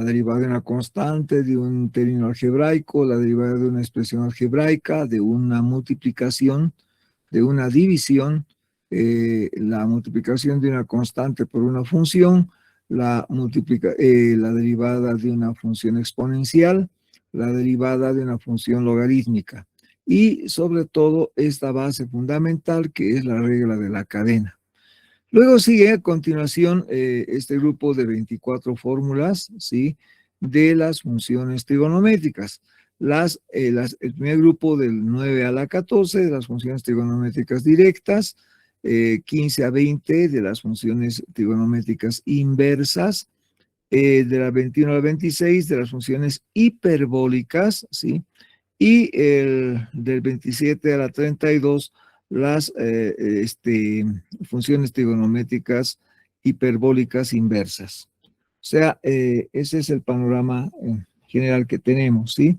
la derivada de una constante, de un término algebraico, la derivada de una expresión algebraica, de una multiplicación, de una división, la multiplicación de una constante por una función, la derivada de una función exponencial, la derivada de una función logarítmica y sobre todo esta base fundamental que es la regla de la cadena. Luego sigue a continuación este grupo de 24 fórmulas, ¿sí?, de las funciones trigonométricas. El primer grupo del 9 a la 14 de las funciones trigonométricas directas, 15 a 20 de las funciones trigonométricas inversas, de la 21 a la 26 de las funciones hiperbólicas, ¿sí? Y del 27 a la 32 las funciones trigonométricas hiperbólicas inversas. O sea, ese es el panorama general que tenemos, ¿sí?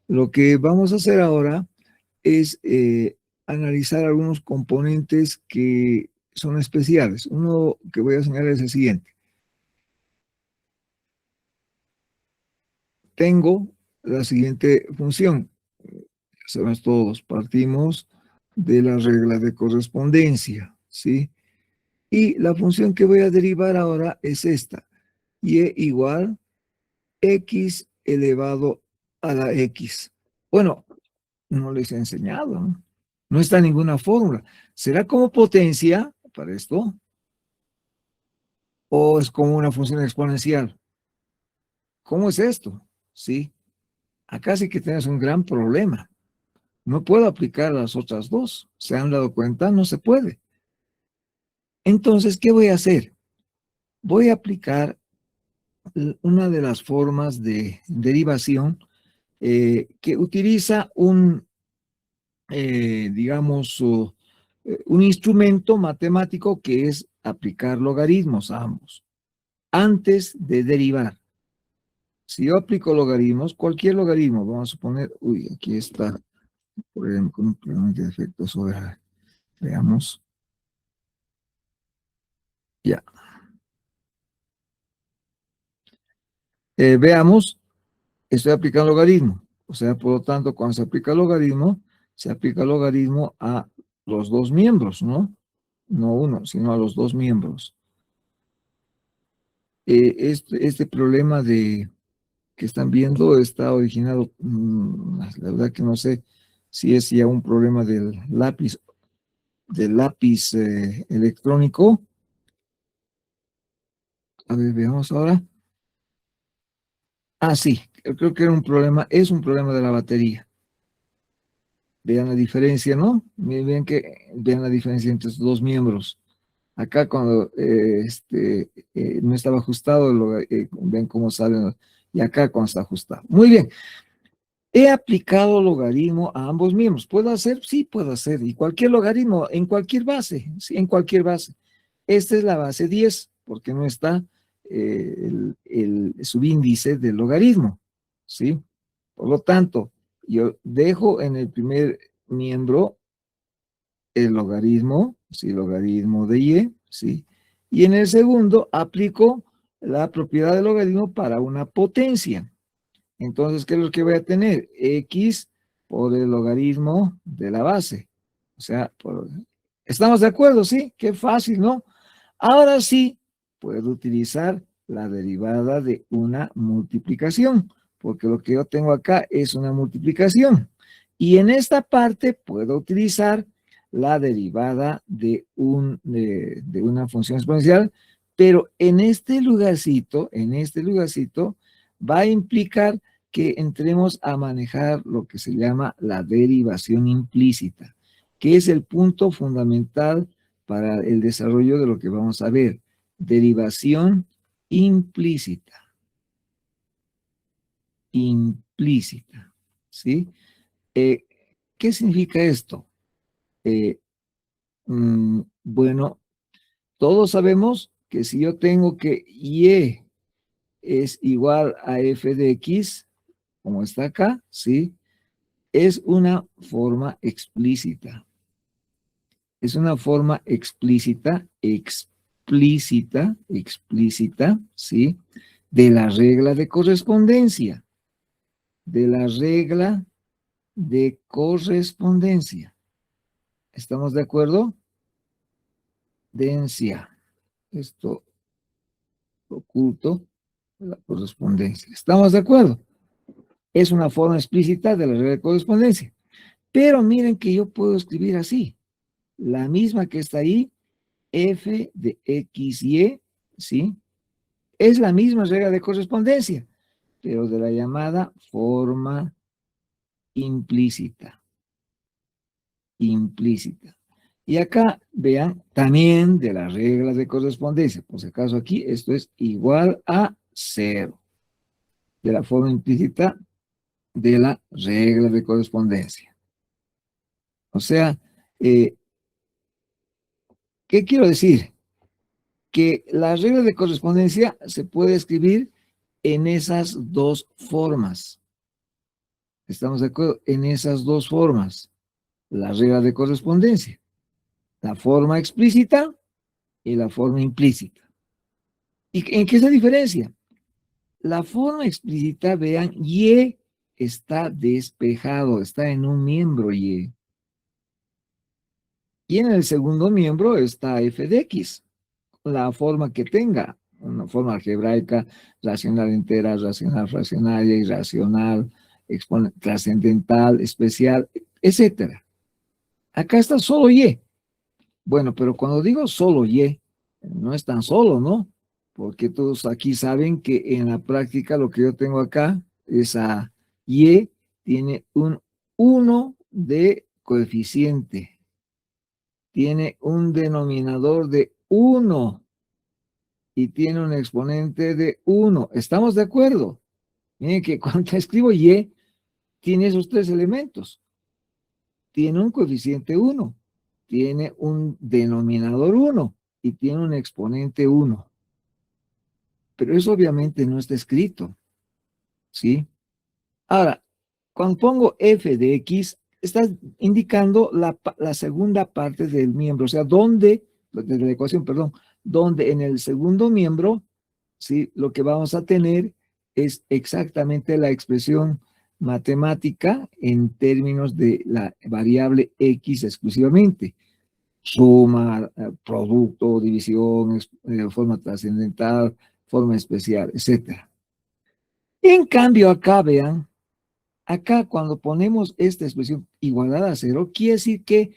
Lo que vamos a hacer ahora es analizar algunos componentes que son especiales. Uno que voy a señalar es el siguiente. Tengo la siguiente función. Sabemos todos, partimos de la regla de correspondencia, ¿sí? Y la función que voy a derivar ahora es esta. Y igual x elevado a la x. Bueno, no les he enseñado, ¿no? No está en ninguna fórmula. ¿Será como potencia para esto? ¿O es como una función exponencial? ¿Cómo es esto? ¿Sí? Acá sí que tienes un gran problema. No puedo aplicar las otras dos. ¿Se han dado cuenta? No se puede. Entonces, ¿qué voy a hacer? Voy a aplicar una de las formas de derivación que utiliza digamos, un instrumento matemático que es aplicar logaritmos a ambos, antes de derivar. Si yo aplico logaritmos, cualquier logaritmo, vamos a suponer, uy, aquí está, por ejemplo, con un problema de efecto sobre, veamos, ya. Veamos, estoy aplicando logaritmo, o sea, por lo tanto, cuando se aplica logaritmo a los dos miembros, ¿no? No uno, sino a los dos miembros. Este problema que están viendo está originado, la verdad que no sé si es ya un problema del lápiz electrónico. A ver, veamos ahora. Ah, sí, creo que era un problema, es un problema de la batería. Vean la diferencia, ¿no? Vean la diferencia entre estos dos miembros. Acá cuando no estaba ajustado, ven cómo salen, y acá cuando está ajustado. Muy bien. He aplicado logaritmo a ambos miembros. ¿Puedo hacer? Sí, puedo hacer. Y cualquier logaritmo, en cualquier base, sí, en cualquier base. Esta es la base 10, porque no está el subíndice del logaritmo, ¿sí? Por lo tanto, yo dejo en el primer miembro el logaritmo, ¿sí? Logaritmo de y, ¿sí? Y en el segundo aplico la propiedad del logaritmo para una potencia. Entonces, ¿qué es lo que voy a tener? X por el logaritmo de la base. O sea, ¿estamos de acuerdo? Sí, qué fácil, ¿no? Ahora sí, puedo utilizar la derivada de una multiplicación, porque lo que yo tengo acá es una multiplicación. Y en esta parte puedo utilizar la derivada de una función exponencial, pero en este lugarcito, va a implicar que entremos a manejar lo que se llama la derivación implícita, que es el punto fundamental para el desarrollo de lo que vamos a ver. Derivación implícita. Implícita. ¿Sí? ¿Qué significa esto? Bueno, todos sabemos que si yo tengo que y es igual a f de x, como está acá, ¿sí? Es una forma explícita. Es una forma explícita, ¿sí? de la regla de correspondencia, de la regla de correspondencia. ¿Estamos de acuerdo? Dencia. Esto oculto, la correspondencia. ¿Estamos de acuerdo? Es una forma explícita de la regla de correspondencia. Pero miren que yo puedo escribir así. La misma que está ahí, f de x, y, ¿sí? Es la misma regla de correspondencia, pero de la llamada forma implícita. Implícita. Y acá, vean, también de las reglas de correspondencia. Por si acaso aquí, esto es igual a 0. De la forma implícita de la regla de correspondencia. O sea, ¿qué quiero decir? Que la regla de correspondencia se puede escribir en esas dos formas. ¿Estamos de acuerdo? En esas dos formas. La regla de correspondencia. La forma explícita y la forma implícita. ¿Y en qué se diferencia? La forma explícita, vean, y está despejado, está en un miembro y. Y en el segundo miembro está f de x, la forma que tenga, una forma algebraica, racional entera, racional fraccionaria, irracional, trascendental, especial, etcétera. Acá está solo y. Bueno, pero cuando digo solo y, no es tan solo, ¿no? Porque todos aquí saben que en la práctica lo que yo tengo acá es a y tiene un 1 de coeficiente, tiene un denominador de 1 y tiene un exponente de 1. ¿Estamos de acuerdo? Miren que cuando escribo y, tiene esos tres elementos. Tiene un coeficiente 1, tiene un denominador 1 y tiene un exponente 1. Pero eso obviamente no está escrito, ¿sí? Ahora, cuando pongo f de x, está indicando la segunda parte del miembro, o sea, donde, de la ecuación, perdón, donde en el segundo miembro, ¿sí? Lo que vamos a tener es exactamente la expresión matemática en términos de la variable x exclusivamente. Suma, producto, división, forma trascendental, forma especial, etcétera. En cambio, acá vean, acá cuando ponemos esta expresión igualdad a 0, quiere decir que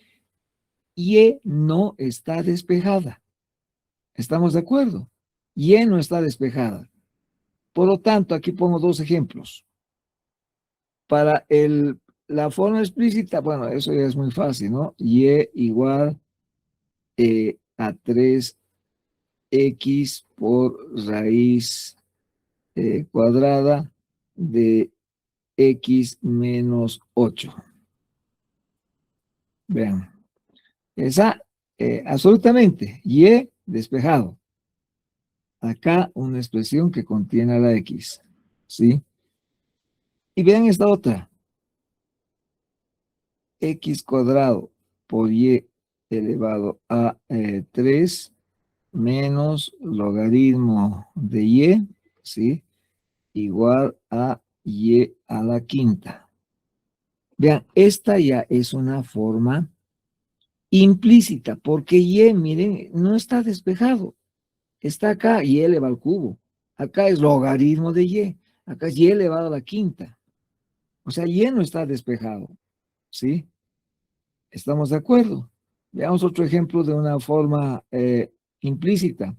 y no está despejada. ¿Estamos de acuerdo? Y no está despejada. Por lo tanto, aquí pongo dos ejemplos. Para la forma explícita, bueno, eso ya es muy fácil, ¿no? Y igual a 3x por raíz cuadrada de x menos 8. Vean, esa absolutamente, y despejado. Acá una expresión que contiene a la x, ¿sí? Y vean esta otra, x cuadrado por y elevado a 3 menos logaritmo de y, ¿sí? Igual a y a la quinta. Vean, esta ya es una forma implícita, porque y, miren, no está despejado. Está acá y elevado al cubo. Acá es logaritmo de y. Acá es y elevado a la quinta. O sea, y no está despejado. ¿Sí? ¿Estamos de acuerdo? Veamos otro ejemplo de una forma implícita.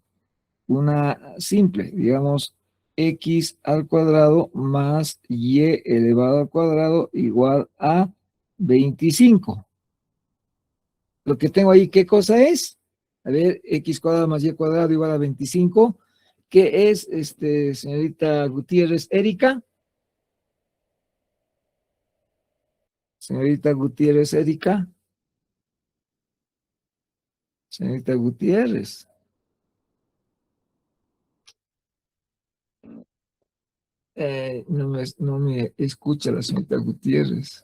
Una simple, digamos, x al cuadrado más y elevado al cuadrado igual a 25. Lo que tengo ahí, ¿qué cosa es? A ver, x cuadrado más y cuadrado igual a 25. ¿Qué es, señorita Gutiérrez Erika? Señorita Gutiérrez Erika. Señorita Gutiérrez. No me escucha la señorita Gutiérrez.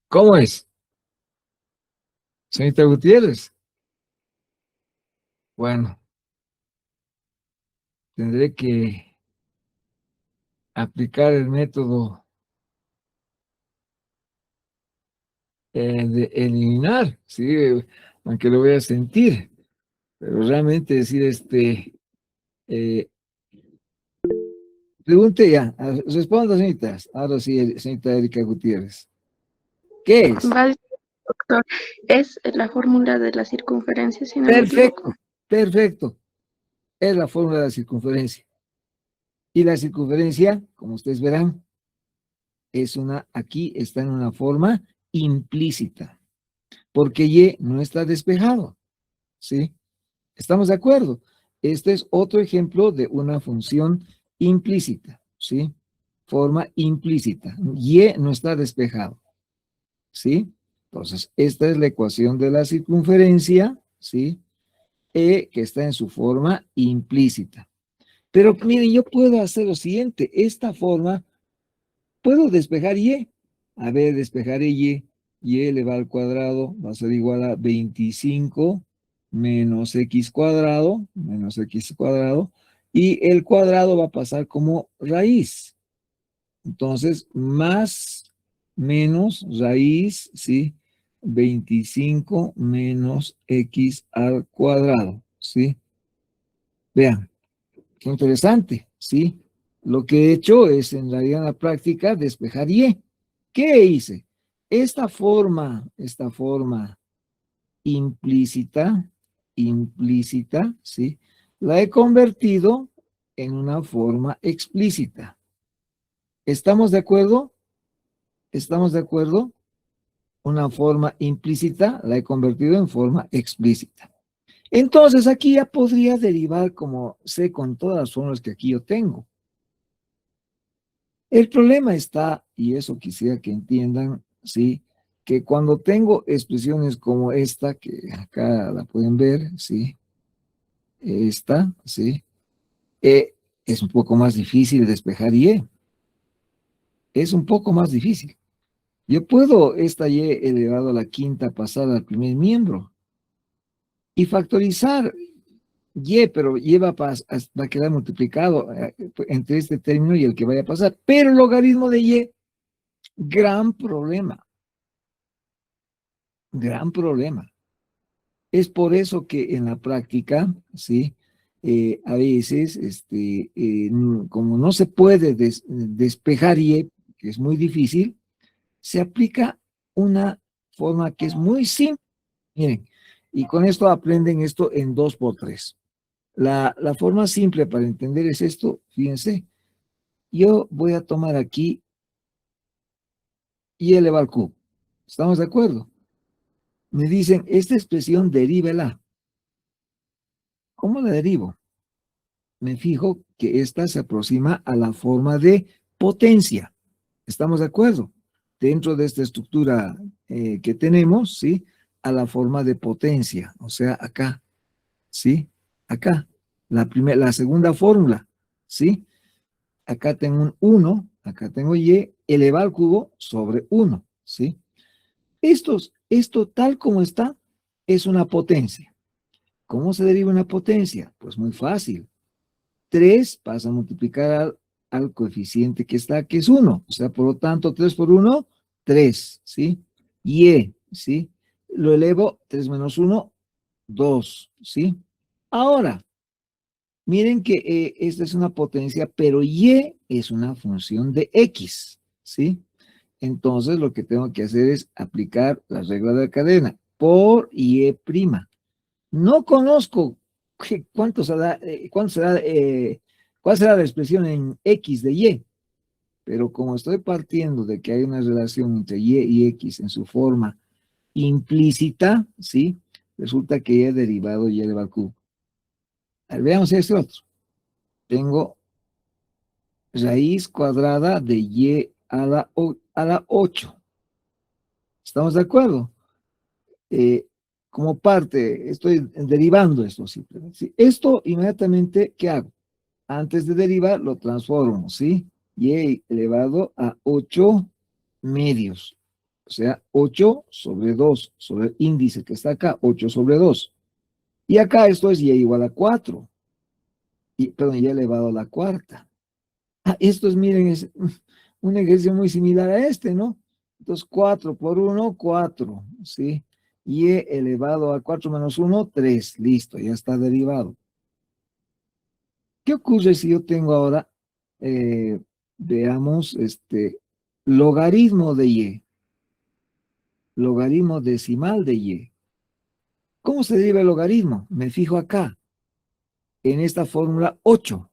¿Cómo es? Señorita Gutiérrez. Bueno, tendré que aplicar el método de eliminar, ¿sí? Aunque lo voy a sentir, pero realmente decir, eh, pregunte ya, responda, señoritas. Ahora sí, señorita Erika Gutiérrez. ¿Qué es? Vale, doctor. Es la fórmula de la circunferencia, si no me Perfecto, equivoco. perfecto. Es la fórmula de la circunferencia. Y la circunferencia, como ustedes verán, aquí está en una forma implícita, porque Y no está despejado, ¿sí? ¿Estamos de acuerdo? Este es otro ejemplo de una función implícita, ¿sí? Forma implícita. Y no está despejado, ¿sí? Entonces, esta es la ecuación de la circunferencia, ¿sí? Que está en su forma implícita. Pero miren, yo puedo hacer lo siguiente. Esta forma, puedo despejar Y. A ver, despejaré Y. Y elevado al cuadrado va a ser igual a 25 menos X cuadrado, y el cuadrado va a pasar como raíz. Entonces, más menos raíz, ¿sí? 25 menos X al cuadrado, ¿sí? Vean, qué interesante, ¿sí? Lo que he hecho es, en realidad, en la práctica, despejar Y. ¿Qué hice? Esta forma implícita, ¿sí? La he convertido en una forma explícita. ¿Estamos de acuerdo? ¿Estamos de acuerdo? Una forma implícita la he convertido en forma explícita. Entonces aquí ya podría derivar como sé con todas las fórmulas que aquí yo tengo. El problema está, y eso quisiera que entiendan, ¿sí? Que cuando tengo expresiones como esta, que acá la pueden ver, ¿sí? Esta, ¿sí? Es un poco más difícil despejar Y. Es un poco más difícil. Yo puedo esta Y elevado a la quinta pasar al primer miembro y factorizar Y, pero Y va a quedar multiplicado entre este término y el que vaya a pasar. Pero el logaritmo de Y, gran problema, gran problema. Es por eso que en la práctica, ¿sí? A veces, como no se puede despejar Y, que es muy difícil, se aplica una forma que es muy simple. Miren, y con esto aprenden esto en 2 por 3. La forma simple para entender es esto, fíjense, yo voy a tomar aquí Y elevado al cubo. ¿Estamos de acuerdo? Me dicen, esta expresión derívela. ¿Cómo la derivo? Me fijo que esta se aproxima a la forma de potencia. ¿Estamos de acuerdo? Dentro de esta estructura que tenemos, ¿sí? A la forma de potencia, o sea, acá, ¿sí? Acá, la segunda fórmula, ¿sí? Acá tengo un 1, acá tengo Y elevado al cubo sobre 1, ¿sí? Esto tal como está es una potencia. ¿Cómo se deriva una potencia? Pues muy fácil. 3 pasa a multiplicar al coeficiente que está, que es 1. O sea, por lo tanto, 3 por 1, 3, ¿sí? Y, ¿sí? Lo elevo, 3 menos 1, 2, ¿sí? Ahora, miren que esta es una potencia, pero Y es una función de X, ¿sí? Entonces, lo que tengo que hacer es aplicar la regla de la cadena por Y'. No conozco cuál será la expresión en X de Y, pero como estoy partiendo de que hay una relación entre Y y X en su forma implícita, ¿sí? Resulta que Y es derivado Y elevado al cubo. A ver, veamos este otro. Tengo raíz cuadrada de Y a la 8. ¿Estamos de acuerdo? Como parte, estoy derivando esto simplemente. ¿Sí? Esto inmediatamente, ¿qué hago? Antes de derivar, lo transformo, ¿sí? Y elevado a 8 medios. O sea, 8 sobre 2, sobre el índice que está acá, 8 sobre 2. Y acá esto es y igual a 4. Perdón, y elevado a la cuarta. Esto es, miren, es un ejercicio muy similar a este, ¿no? Entonces, 4 por 1, 4, ¿sí? Y elevado a 4 menos 1, 3. Listo, ya está derivado. ¿Qué ocurre si yo tengo ahora, veamos, logaritmo de y? Logaritmo decimal de y. ¿Cómo se deriva el logaritmo? Me fijo acá, en esta fórmula 8.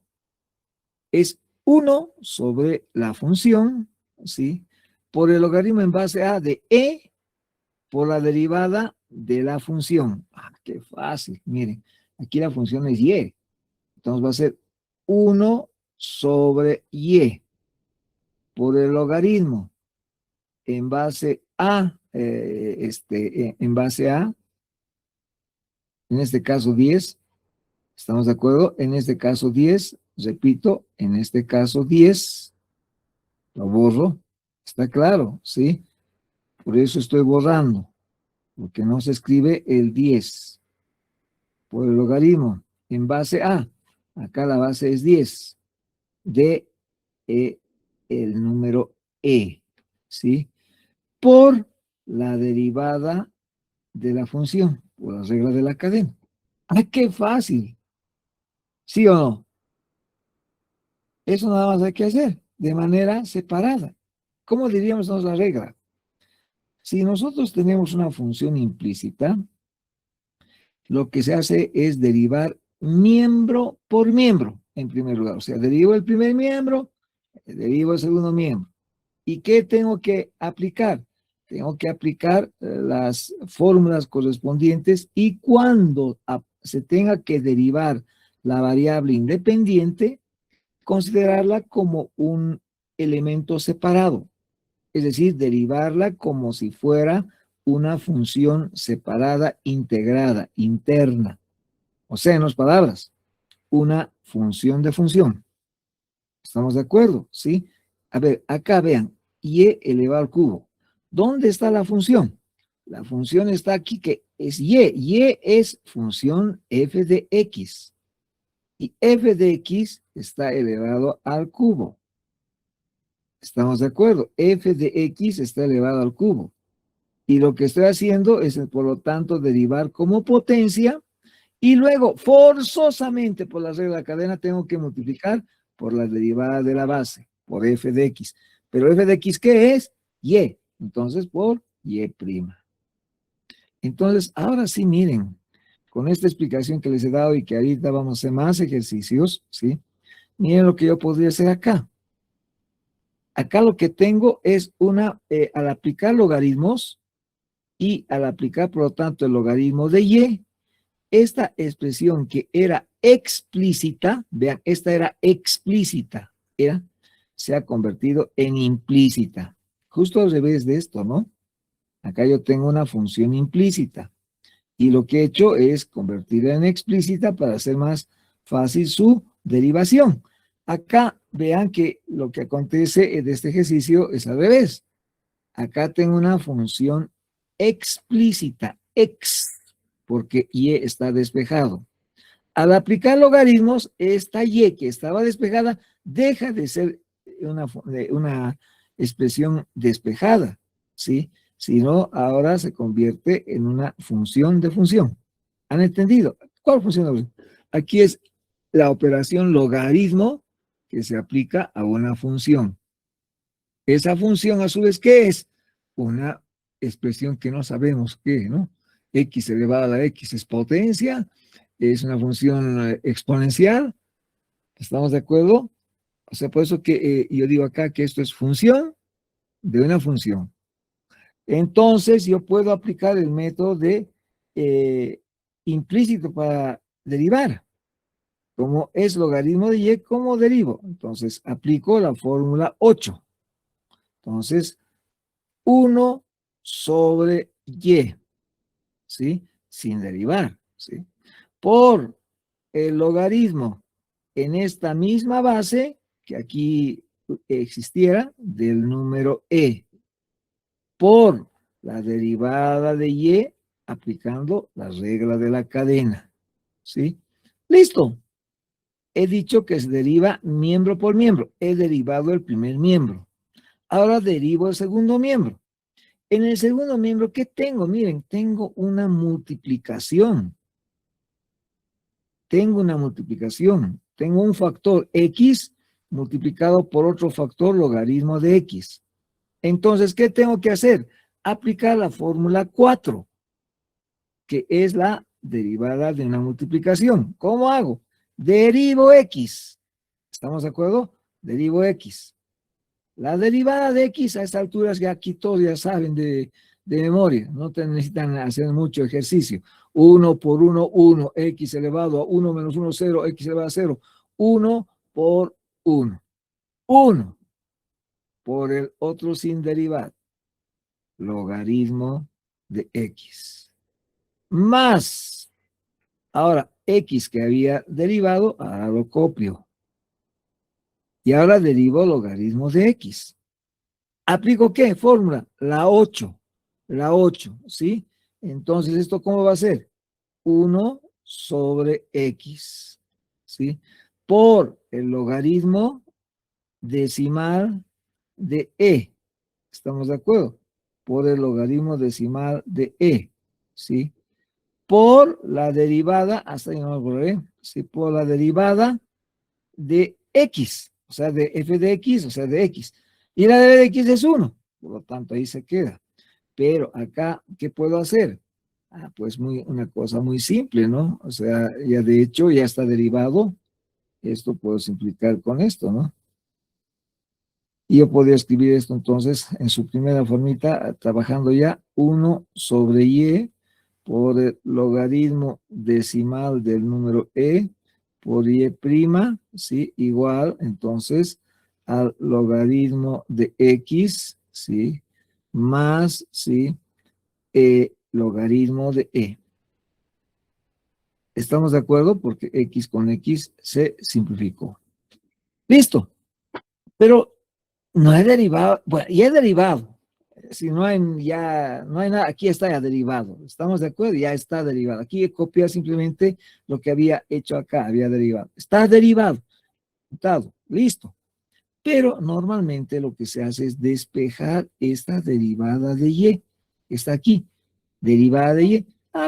Es 1 sobre la función, ¿sí? Por el logaritmo en base a de e por la derivada de la función. Qué fácil. Miren, aquí la función es y. Entonces va a ser 1 sobre y por el logaritmo en base a, en base a, en este caso 10. ¿Estamos de acuerdo? En este caso 10, repito, en este caso 10, lo borro. Está claro, ¿sí? Por eso estoy borrando, porque no se escribe el 10 por el logaritmo en base a. Acá la base es 10 de el número e, ¿sí? Por la derivada de la función, por la regla de la cadena. ¡Ay, qué fácil! ¿Sí o no? Eso nada más hay que hacer de manera separada. ¿Cómo diríamos la regla? Si nosotros tenemos una función implícita, lo que se hace es derivar miembro por miembro, en primer lugar. O sea, derivo el primer miembro, derivo el segundo miembro. ¿Y qué tengo que aplicar? Tengo que aplicar las fórmulas correspondientes y cuando se tenga que derivar la variable independiente, considerarla como un elemento separado, es decir, derivarla como si fuera una función separada, integrada, interna. O sea, en otras palabras, una función de función. ¿Estamos de acuerdo? ¿Sí? A ver, acá vean, y elevado al cubo. ¿Dónde está la función? La función está aquí que es y. Y es función f de x. Y f de x está elevado al cubo. ¿Estamos de acuerdo? F de x está elevado al cubo. Y lo que estoy haciendo es, por lo tanto, derivar como potencia y luego, forzosamente, por la regla de la cadena, tengo que multiplicar por la derivada de la base, por f de x. Pero f de x, ¿qué es? Y. Entonces, por y'. Entonces, ahora sí, miren, con esta explicación que les he dado y que ahorita vamos a hacer más ejercicios, ¿sí? Miren lo que yo podría hacer acá. Acá lo que tengo es al aplicar logaritmos y al aplicar, por lo tanto, el logaritmo de y, esta expresión que era explícita, vean, esta era explícita, se ha convertido en implícita. Justo al revés de esto, ¿no? Acá yo tengo una función implícita y lo que he hecho es convertirla en explícita para hacer más fácil su derivación. Acá vean que lo que acontece de este ejercicio es al revés. Acá tengo una función explícita, porque y está despejado. Al aplicar logaritmos, esta y que estaba despejada deja de ser una expresión despejada, ¿sí? Sino ahora se convierte en una función de función. ¿Han entendido? ¿Cuál función de función? Aquí es la operación logaritmo que se aplica a una función. Esa función, a su vez, ¿qué es? Una expresión que no sabemos qué, ¿no? X elevado a la X es potencia, es una función exponencial, ¿estamos de acuerdo? O sea, por eso que yo digo acá que esto es función de una función. Entonces, yo puedo aplicar el método de implícito para derivar. Como es logaritmo de y, ¿cómo derivo? Entonces, aplico la fórmula 8. Entonces, 1 sobre y, ¿sí? Sin derivar, ¿sí? Por el logaritmo en esta misma base que aquí existiera del número e. por la derivada de y aplicando la regla de la cadena. ¿Sí? Listo. He dicho que se deriva miembro por miembro. He derivado el primer miembro. Ahora derivo el segundo miembro. En el segundo miembro, ¿qué tengo? Miren, tengo una multiplicación. Tengo una multiplicación. Tengo un factor x multiplicado por otro factor logaritmo de x. Entonces, ¿qué tengo que hacer? Aplicar la fórmula 4, que es la derivada de una multiplicación. ¿Cómo hago? Derivo x. ¿Estamos de acuerdo? Derivo x. La derivada de x a estas alturas ya aquí todos ya saben de memoria. No te necesitan hacer mucho ejercicio. 1 por 1, 1. X elevado a 1 menos 1, 0. X elevado a 0. 1 por 1. 1 por el otro sin derivar. Logaritmo de x. Más. Ahora, x que había derivado, ahora lo copio. Y ahora derivo logaritmo de x. ¿Aplico qué? Fórmula. La 8. La 8, ¿sí? Entonces, ¿esto cómo va a ser? 1 sobre x, ¿sí? Por el logaritmo decimal de e. ¿Estamos de acuerdo? Por el logaritmo decimal de e, ¿sí? Por la derivada, hasta ahí no lo borré, ¿sí? Por la derivada de x, o sea, de f de x, o sea, de x. Y la de x es 1, por lo tanto ahí se queda. Pero acá, ¿qué puedo hacer? Pues una cosa muy simple, ¿no? O sea, ya de hecho ya está derivado. Esto puedo simplificar con esto, ¿no? Y yo podría escribir esto entonces en su primera formita, trabajando ya 1 sobre y por el logaritmo decimal del número e por y prima, ¿sí? Igual, entonces, al logaritmo de x, ¿sí? Más, ¿sí? Logaritmo de e. ¿Estamos de acuerdo? Porque x con x se simplificó. Listo. Pero no he derivado, bueno, y he derivado. Si no hay, ya, no hay nada, aquí está ya derivado. ¿Estamos de acuerdo? Ya está derivado. Aquí he copiado simplemente lo que había hecho acá, había derivado. Está derivado. Listo. Pero normalmente lo que se hace es despejar esta derivada de y. Está aquí. Derivada de y.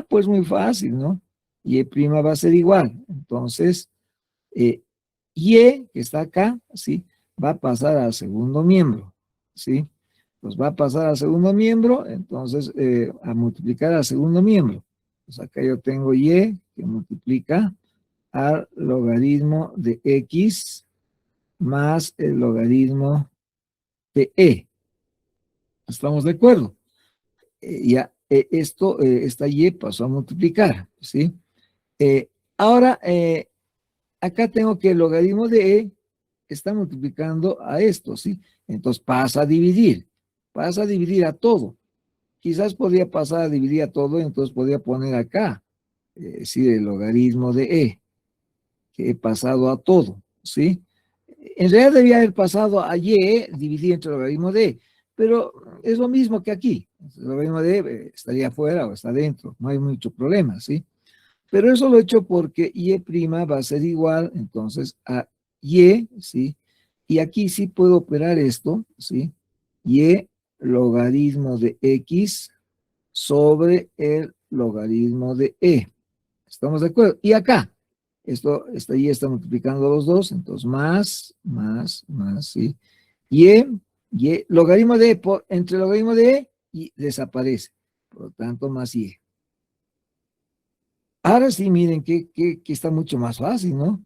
Pues muy fácil, ¿no? Y' va a ser igual. Entonces, y, que está acá, ¿sí? Va a pasar al segundo miembro, ¿sí? Pues va a pasar al segundo miembro, entonces, a multiplicar al segundo miembro. Pues acá yo tengo y que multiplica al logaritmo de x más el logaritmo de e. ¿Estamos de acuerdo? Ya, esta y pasó a multiplicar, ¿sí? Ahora, acá tengo que el logaritmo de e está multiplicando a esto, ¿sí? Entonces pasa a dividir a todo. Quizás podría pasar a dividir a todo, entonces podría poner acá, sí, el logaritmo de e, que he pasado a todo, ¿sí? En realidad debía haber pasado a y, dividir entre el logaritmo de e, pero es lo mismo que aquí. El logaritmo de e estaría afuera o está dentro, no hay mucho problema, ¿sí? Pero eso lo he hecho porque y' va a ser igual, entonces, a y, ¿sí? Y aquí sí puedo operar esto, ¿sí? Y logaritmo de x sobre el logaritmo de e. ¿Estamos de acuerdo? Y acá, esta y está multiplicando los dos, entonces más, ¿sí? Logaritmo de e entre logaritmo de e y desaparece. Por lo tanto, más y. Ahora sí, miren que está mucho más fácil, ¿no?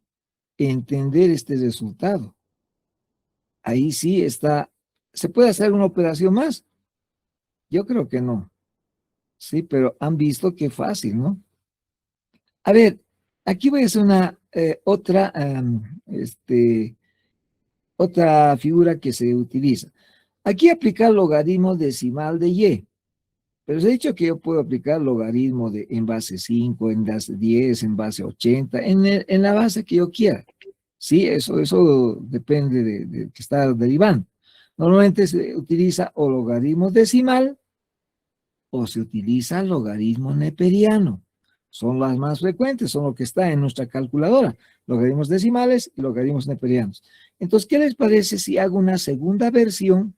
Entender este resultado. Ahí sí está. ¿Se puede hacer una operación más? Yo creo que no. Sí, pero han visto qué fácil, ¿no? A ver, aquí voy a hacer una otra figura que se utiliza. Aquí aplicar logaritmo decimal de y. Pero os he dicho que yo puedo aplicar logaritmo en base 5, en base 10, en base 80, en la base que yo quiera. Sí, eso depende de que está derivando. Normalmente se utiliza o logaritmo decimal o se utiliza logaritmo neperiano. Son las más frecuentes, son lo que está en nuestra calculadora. Logaritmos decimales y logaritmos neperianos. Entonces, ¿qué les parece si hago una segunda versión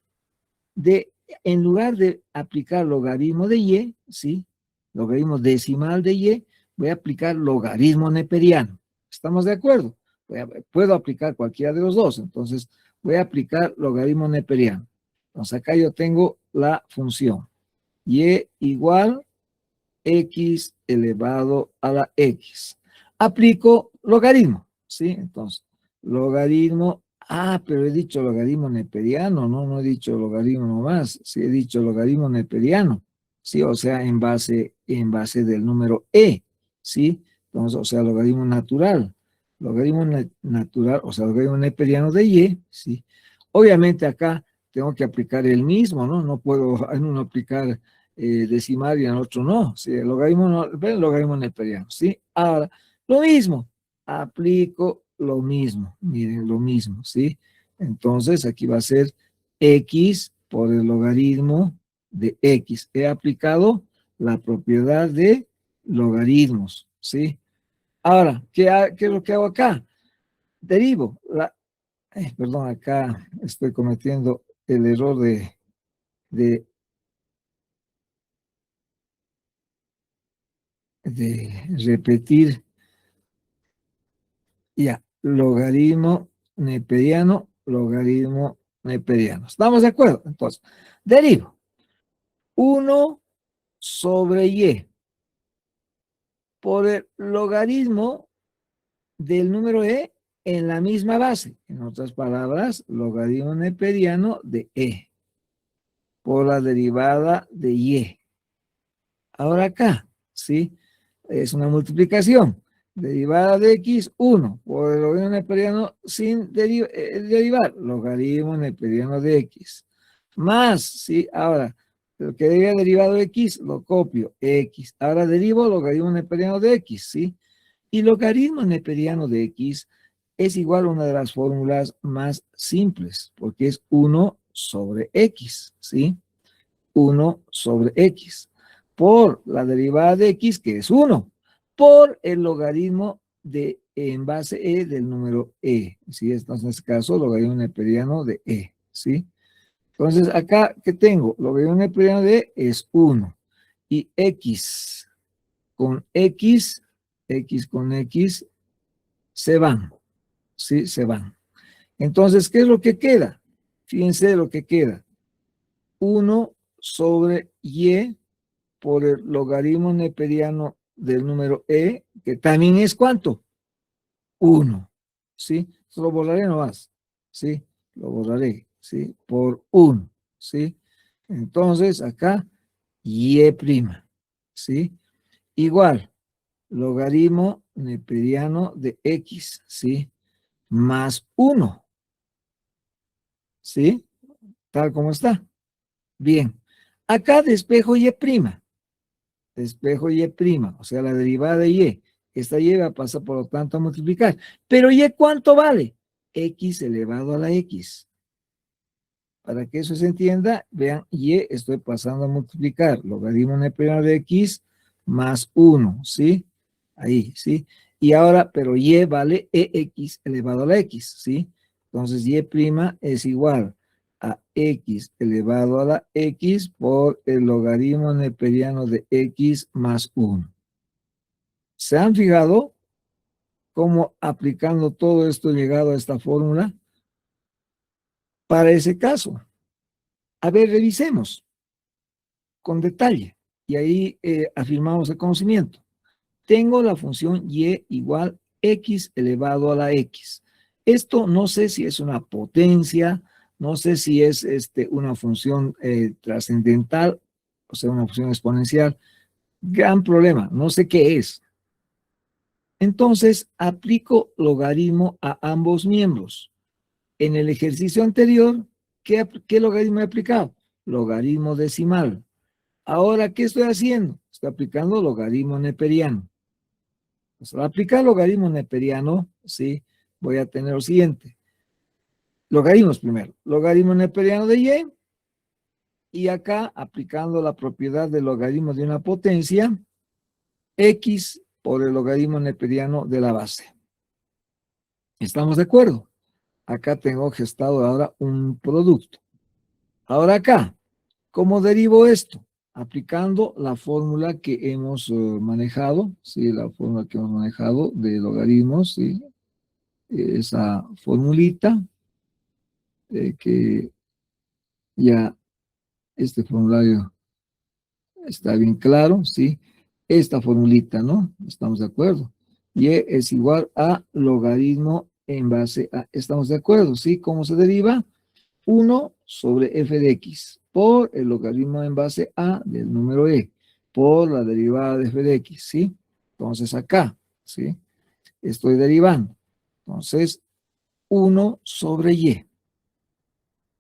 de, en lugar de aplicar logaritmo de y, ¿sí? Logaritmo decimal de y, voy a aplicar logaritmo neperiano. ¿Estamos de acuerdo? Puedo aplicar cualquiera de los dos, entonces voy a aplicar logaritmo neperiano. Entonces acá yo tengo la función y igual x elevado a la x. Aplico logaritmo, ¿sí? Entonces, logaritmo, pero he dicho logaritmo neperiano, no he dicho logaritmo nomás, sí he dicho logaritmo neperiano, ¿sí? O sea, en base del número e, ¿sí? Entonces, o sea, logaritmo natural, natural, o sea, logaritmo neperiano de y, ¿sí? Obviamente acá tengo que aplicar el mismo, ¿no? No puedo en uno aplicar decimal y en otro no. ¿Sí? El logaritmo, no, el logaritmo neperiano. ¿Sí? Ahora, lo mismo. Aplico lo mismo. Miren, lo mismo. ¿Sí? Entonces, aquí va a ser x por el logaritmo de x. He aplicado la propiedad de logaritmos. ¿Sí? Ahora, ¿qué es lo que hago acá? Derivo. Perdón, acá estoy cometiendo el error de repetir. Ya, logaritmo neperiano, logaritmo neperiano. ¿Estamos de acuerdo? Entonces, derivo 1 sobre y por el logaritmo del número e en la misma base. En otras palabras, logaritmo neperiano de e por la derivada de y. Ahora acá, ¿sí? Es una multiplicación. Derivada de x, 1. Por el logaritmo neperiano sin derivar. Logaritmo neperiano de x. Más, ¿sí? Ahora, lo que debía derivado de x, lo copio, x. Ahora derivo logaritmo neperiano de x, ¿sí? Y logaritmo neperiano de x es igual a una de las fórmulas más simples, porque es 1 sobre x, ¿sí? 1 sobre x, por la derivada de x, que es 1, por el logaritmo de en base e del número e, ¿sí? Entonces, en este caso, logaritmo neperiano de e, ¿sí? Entonces, acá, ¿qué tengo? Logaritmo neperiano de e es 1, y x con x, x con x, se van, ¿sí? Se van. Entonces, ¿qué es lo que queda? Fíjense lo que queda. 1 sobre y por el logaritmo neperiano del número e, que también es ¿cuánto? 1, ¿sí? Eso lo borraré nomás, ¿sí? Lo borraré, ¿sí? Por 1, ¿sí? Entonces, acá, y', ¿sí? Igual, logaritmo neperiano de x, ¿sí? Más 1, ¿sí? Tal como está. Bien. Acá despejo y'. Despejo y', o sea, la derivada de y. Esta y va a pasar, por lo tanto, a multiplicar. Pero y, ¿cuánto vale? X elevado a la x. Para que eso se entienda, vean, y estoy pasando a multiplicar. Logaritmo neperiano de x más 1, ¿sí? Ahí, ¿sí? Y ahora, pero y vale ex elevado a la x, ¿sí? Entonces, y' es igual a x elevado a la x por el logaritmo neperiano de x más 1. ¿Se han fijado cómo aplicando todo esto he llegado a esta fórmula? Para ese caso, a ver, revisemos con detalle y ahí afirmamos el conocimiento. Tengo la función y igual x elevado a la x. Esto no sé si es una potencia, no sé si es una función trascendental, o sea, una función exponencial. Gran problema, no sé qué es. Entonces, aplico logaritmo a ambos miembros. En el ejercicio anterior, ¿qué logaritmo he aplicado? Logaritmo decimal. Ahora, ¿qué estoy haciendo? Estoy aplicando logaritmo neperiano. Pues, al aplicar logaritmo neperiano, ¿sí? Voy a tener lo siguiente. logaritmos primero. Logaritmo neperiano de y. Y acá, aplicando la propiedad del logaritmo de una potencia, x por el logaritmo neperiano de la base. ¿Estamos de acuerdo? Acá tengo gestado ahora un producto. Ahora acá, ¿cómo derivo esto? Aplicando la fórmula que hemos manejado, ¿sí? La fórmula que hemos manejado de logaritmos, ¿sí? Esa formulita que ya este formulario está bien claro, ¿sí? Esta formulita, ¿no? ¿Estamos de acuerdo? Y es igual a logaritmo en base a, ¿estamos de acuerdo? ¿Sí? ¿Cómo se deriva? 1 sobre f de x por el logaritmo en base a del número e por la derivada de f de x, ¿sí? Entonces acá, ¿sí? Estoy derivando. Entonces, 1 sobre y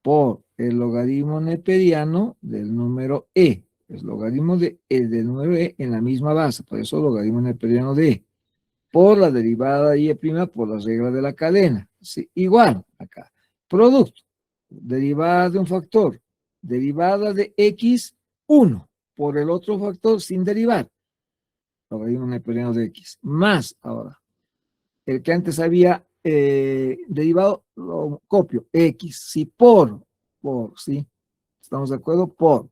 por el logaritmo neperiano del número e. Es logaritmo del número e en la misma base, por eso logaritmo neperiano de e. Por la derivada de y' por las reglas de la cadena. ¿Sí? Igual, acá. Producto. Derivada de un factor. Derivada de x, 1. Por el otro factor sin derivar. Logaritmo neperiano de x. Más ahora. El que antes había derivado, lo copio. X. Sí, por, ¿sí? ¿Estamos de acuerdo? Por.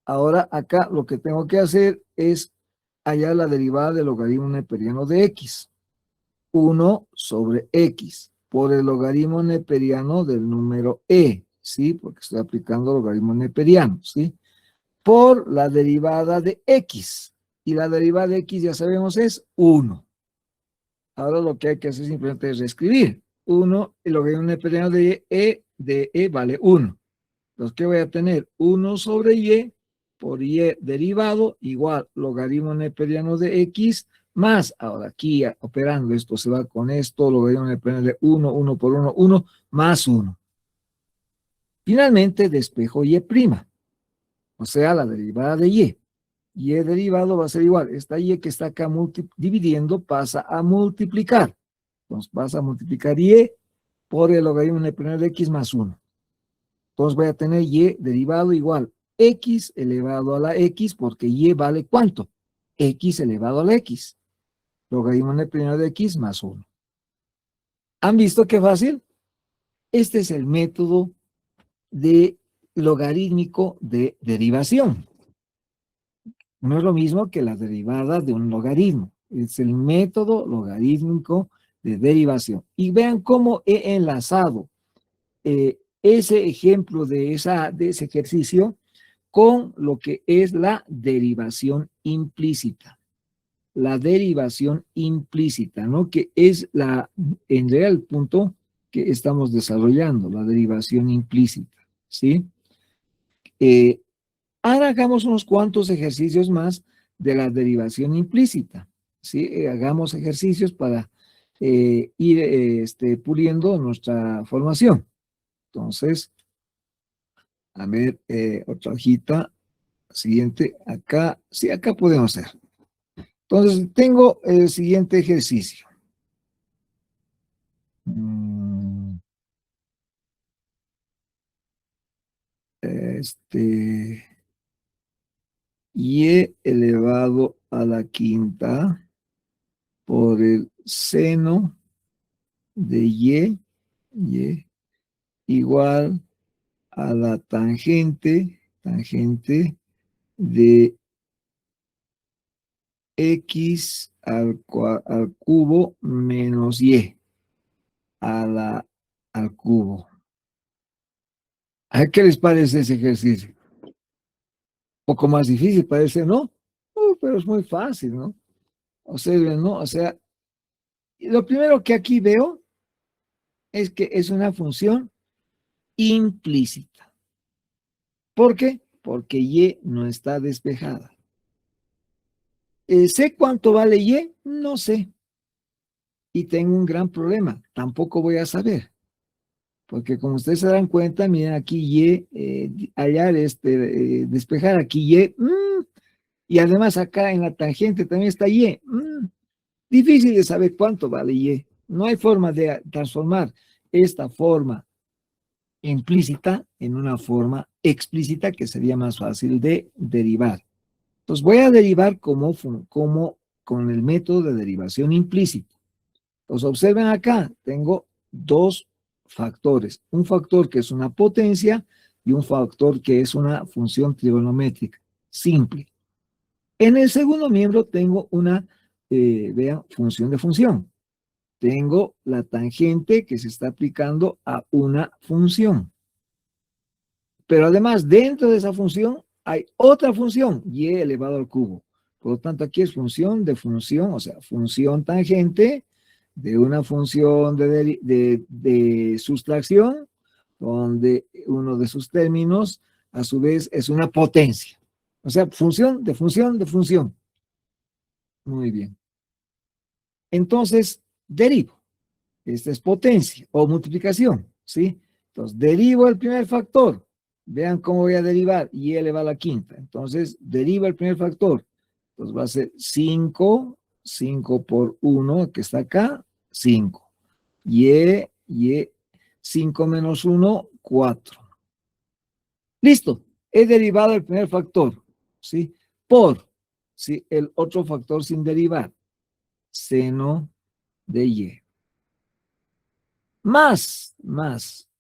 Ahora acá lo que tengo que hacer es hallar la derivada del logaritmo neperiano de x. 1 sobre x por el logaritmo neperiano del número e, ¿sí? Porque estoy aplicando logaritmo neperiano, ¿sí? Por la derivada de x. Y la derivada de x ya sabemos es 1. Ahora lo que hay que hacer simplemente es reescribir. 1, el logaritmo neperiano de e vale 1. Entonces, ¿qué voy a tener? 1 sobre y por y derivado igual logaritmo neperiano de x más, ahora aquí operando esto se va con esto, logaritmo neperiano de 1, 1 por 1, 1 más 1. Finalmente despejo y', o sea, la derivada de y. Y derivado va a ser igual. Esta y que está acá dividiendo pasa a multiplicar. Entonces pasa a multiplicar y por el logaritmo neperiano de x más 1. Entonces voy a tener y derivado igual x elevado a la x, porque y vale ¿cuánto? X elevado a la x. Logaritmo neperiano de x más 1. ¿Han visto qué fácil? Este es el método de logarítmico de derivación. No es lo mismo que la derivada de un logaritmo. Es el método logarítmico de derivación. Y vean cómo he enlazado ese ejemplo de ese ejercicio con lo que es la derivación implícita. La derivación implícita, ¿no? Que es en realidad el punto que estamos desarrollando, la derivación implícita, ¿sí? Ahora hagamos unos cuantos ejercicios más de la derivación implícita, ¿sí? Hagamos ejercicios para ir puliendo nuestra formación. Entonces, a ver, otra hojita, siguiente, acá, sí, acá podemos hacer. Entonces, tengo el siguiente ejercicio. Y elevado a la quinta por el seno de y igual a la tangente de x al cubo menos y al cubo. ¿A qué les parece ese ejercicio? Un poco más difícil parece, ¿no? Pero es muy fácil, ¿no? Observen, ¿no? O sea, lo primero que aquí veo es que es una función implícita. ¿Por qué? Porque y no está despejada. ¿Sé cuánto vale y? No sé. Y tengo un gran problema. Tampoco voy a saber. Porque como ustedes se dan cuenta, miren aquí y, hallar, despejar aquí y. Y además acá en la tangente también está y. Difícil de saber cuánto vale y. No hay forma de transformar esta forma implícita en una forma explícita que sería más fácil de derivar. Entonces voy a derivar como con el método de derivación implícita. Entonces observen acá, tengo dos factores. Un factor que es una potencia y un factor que es una función trigonométrica simple. En el segundo miembro tengo una, vean, función de función. Tengo la tangente que se está aplicando a una función. Pero además, dentro de esa función hay otra función, y elevado al cubo. Por lo tanto, aquí es función de función, o sea, función tangente de una función de sustracción, donde uno de sus términos, a su vez, es una potencia. O sea, función de función de función. Muy bien. Entonces, derivo. Esta es potencia o multiplicación, ¿sí? Entonces, derivo el primer factor. Vean cómo voy a derivar. Y elevado a la quinta. Entonces, derivo el primer factor. Entonces, va a ser 5. 5 por 1, que está acá, 5. Y 5 menos 1, 4. Listo. He derivado el primer factor, ¿sí? Por, ¿sí? El otro factor sin derivar. Seno de y. Más.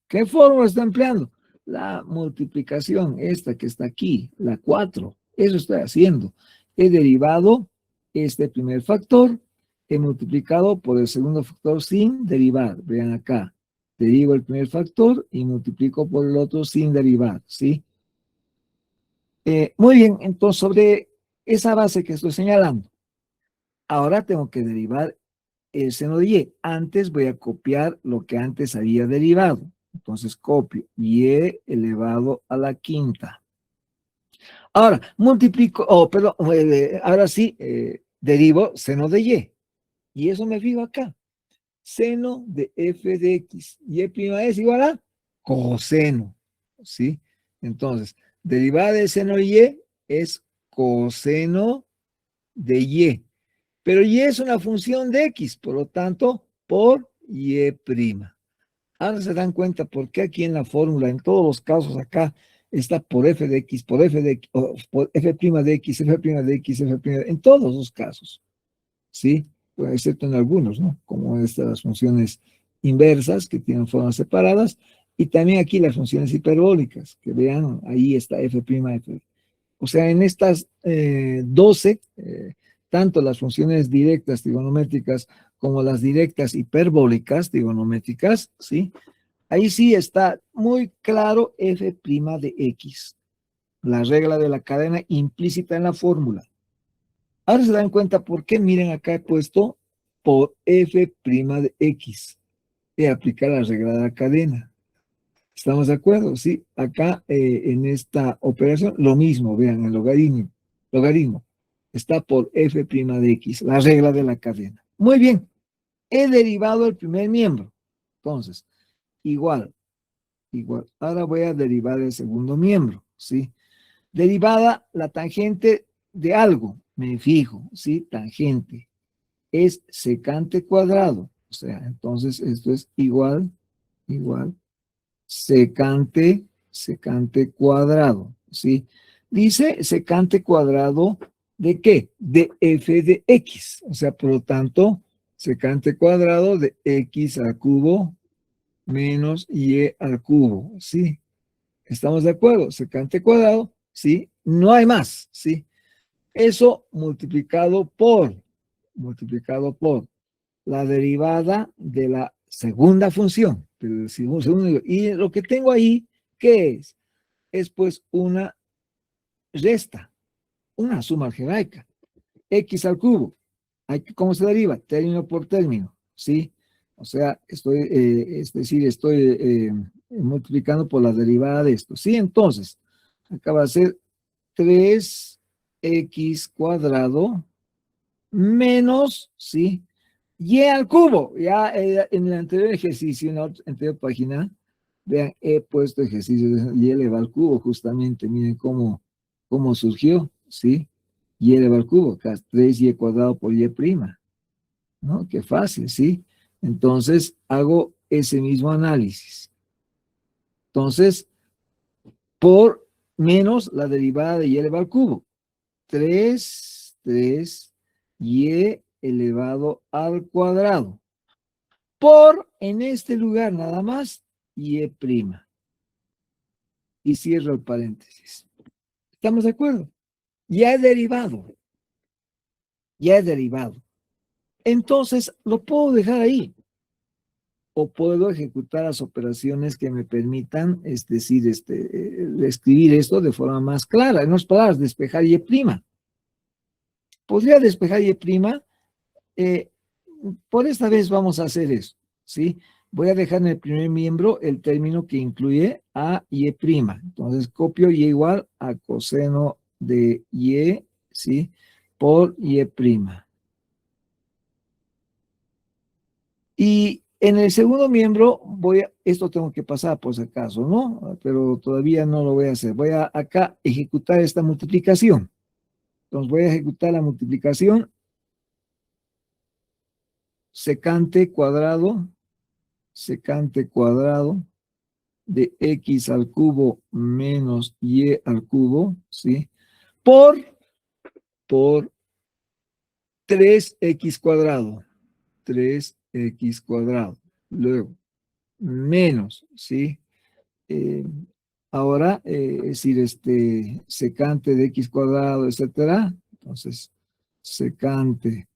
¿Qué fórmula está empleando? La multiplicación, esta que está aquí, la 4. Eso estoy haciendo. He derivado este primer factor, he multiplicado por el segundo factor sin derivar. Vean acá. Derivo el primer factor y multiplico por el otro sin derivar, ¿sí? Muy bien, entonces sobre esa base que estoy señalando, ahora tengo que derivar el seno de y. Antes voy a copiar lo que antes había derivado. Entonces copio y elevado a la quinta. Ahora, multiplico, perdón, ahora sí, derivo seno de y. Y eso me fijo acá. Seno de f de x. Y' es igual a coseno. ¿Sí? Entonces, derivada del seno de y es coseno de y. Pero y es una función de x, por lo tanto, por y'. Ahora se dan cuenta por qué aquí en la fórmula, en todos los casos acá, está por f de x, por f de x, o por f' de x, f' de x, en todos los casos, ¿sí? Pues, excepto en algunos, ¿no? Como estas funciones inversas que tienen formas separadas, y también aquí las funciones hiperbólicas, que vean, ahí está f', f'. O sea, en estas 12, tanto las funciones directas trigonométricas como las directas hiperbólicas trigonométricas, ¿sí? Ahí sí está muy claro f' de x, la regla de la cadena implícita en la fórmula. Ahora se dan cuenta por qué, miren, acá he puesto por f' de x, de aplicar la regla de la cadena. ¿Estamos de acuerdo? Sí, acá en esta operación lo mismo, vean, el logaritmo está por f' de x, la regla de la cadena. Muy bien, he derivado el primer miembro. Entonces, igual. Ahora voy a derivar el segundo miembro, ¿sí? Derivada la tangente de algo, me fijo, ¿sí? Tangente es secante cuadrado, o sea, entonces esto es igual, secante cuadrado, ¿sí? Dice secante cuadrado ¿de qué? De f de x, o sea, por lo tanto, secante cuadrado de x al cubo menos y al cubo, ¿sí? ¿Estamos de acuerdo? Secante cuadrado, ¿sí? No hay más, ¿sí? Eso multiplicado por la derivada de la segunda función. Y lo que tengo ahí, ¿qué es? Es pues una resta, una suma algebraica. X al cubo. ¿Cómo se deriva? Término por término, ¿sí? O sea, es decir, estoy multiplicando por la derivada de esto. ¿Sí? Entonces, acá va a ser 3x cuadrado menos, ¿sí? Y al cubo. Ya en el anterior ejercicio, en la anterior página, vean, he puesto ejercicio de y elevado al cubo, justamente. Miren cómo surgió, ¿sí? Y elevado al cubo, acá 3y cuadrado por y prima, ¿no? Qué fácil, ¿sí? Entonces, hago ese mismo análisis. Entonces, por menos la derivada de y elevado al cubo. 3 y elevado al cuadrado. Por, en este lugar nada más, y prima. Y cierro el paréntesis. ¿Estamos de acuerdo? Ya he derivado. Ya he derivado. Entonces, lo puedo dejar ahí. O puedo ejecutar las operaciones que me permitan, es decir, escribir esto de forma más clara. En otras palabras, despejar y prima. Podría despejar y prima. Eh, por esta vez vamos a hacer eso, ¿sí? Voy a dejar en el primer miembro el término que incluye a y prima. Entonces copio y igual a coseno de y, ¿sí? Por y prima. Y en el segundo miembro esto tengo que pasar por si acaso, ¿no? Pero todavía no lo voy a hacer. Voy a acá ejecutar esta multiplicación. Entonces voy a ejecutar la multiplicación secante cuadrado de x al cubo menos y al cubo, ¿sí? Por 3x cuadrado, 3x cuadrado. Luego, menos, ¿sí? Eh, ahora, es decir, secante de x cuadrado, etcétera. Entonces, secante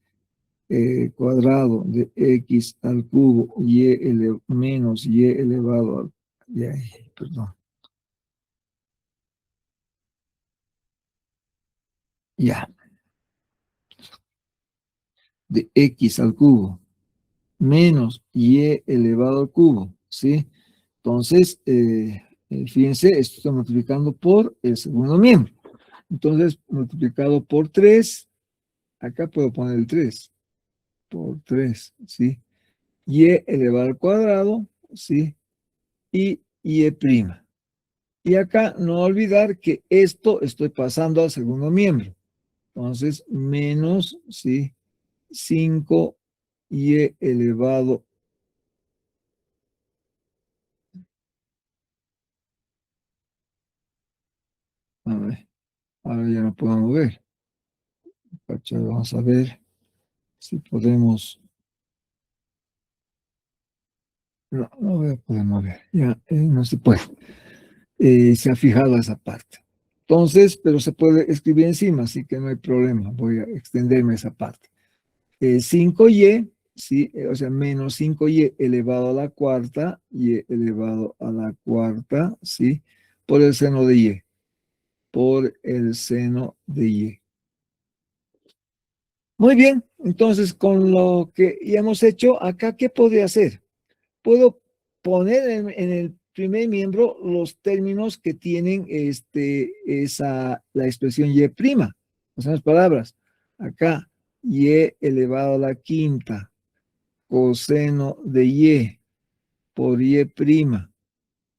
cuadrado de x al cubo menos y elevado al... Perdón. Ya, de x al cubo menos y elevado al cubo, ¿sí? Entonces, fíjense, esto está multiplicando por el segundo miembro. Entonces, multiplicado por 3, acá puedo poner el 3, por 3, ¿sí? Y elevado al cuadrado, ¿sí? Y prima. Y acá no olvidar que esto estoy pasando al segundo miembro. Entonces, menos, ¿sí? 5 y elevado. A ver, ahora ya no puedo mover. Vamos a ver si podemos. No, no voy a poder mover. Ya, no se puede. Se ha fijado esa parte. Entonces, pero se puede escribir encima, así que no hay problema. Voy a extenderme esa parte. 5y, ¿sí? O sea, menos 5y elevado a la cuarta, y elevado a la cuarta, ¿sí? Por el seno de y. Por el seno de y. Muy bien, entonces con lo que ya hemos hecho acá, ¿qué podría hacer? Puedo poner en el primer miembro los términos que tienen la expresión y prima. O sea, las palabras. Acá, y elevado a la quinta, coseno de y por y prima.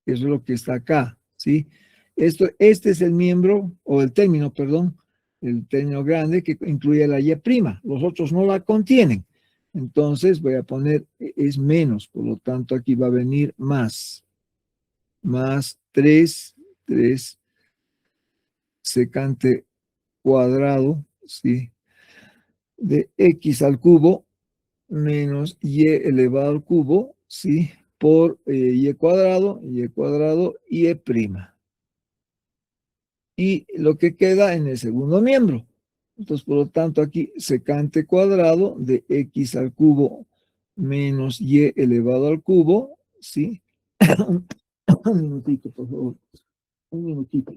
Eso es lo que está acá, ¿sí? Este es el miembro, o el término, perdón, el término grande que incluye la y prima. Los otros no la contienen. Entonces voy a poner, es menos, por lo tanto aquí va a venir más 3 secante cuadrado, ¿sí? De x al cubo menos y elevado al cubo, ¿sí? Por y cuadrado, y prima. Y lo que queda en el segundo miembro. Entonces, por lo tanto, aquí secante cuadrado de x al cubo menos y elevado al cubo, ¿sí? Un minutito, por favor. Un minutito.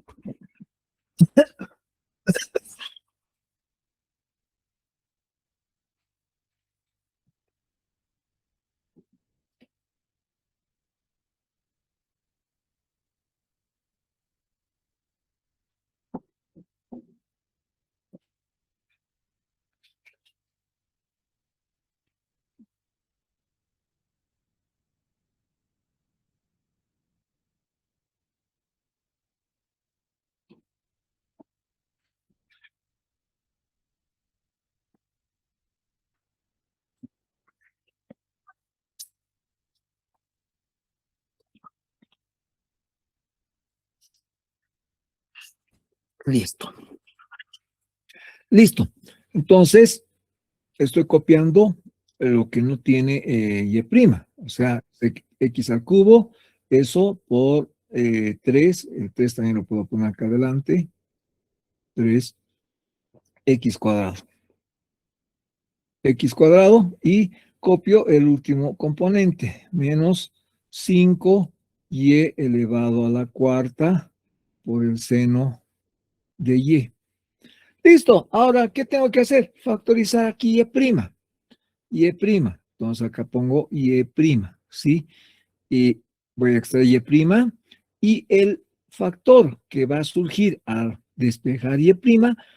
Listo. Listo. Entonces, estoy copiando lo que no tiene y'. O sea, x al cubo, eso por 3. El 3 también lo puedo poner acá adelante. 3x cuadrado. X cuadrado y copio el último componente, menos 5y elevado a la cuarta por el seno de y. Listo, ahora, ¿qué tengo que hacer? Factorizar aquí y'. Entonces acá pongo y', ¿sí? Y voy a extraer y' y el factor que va a surgir al despejar y'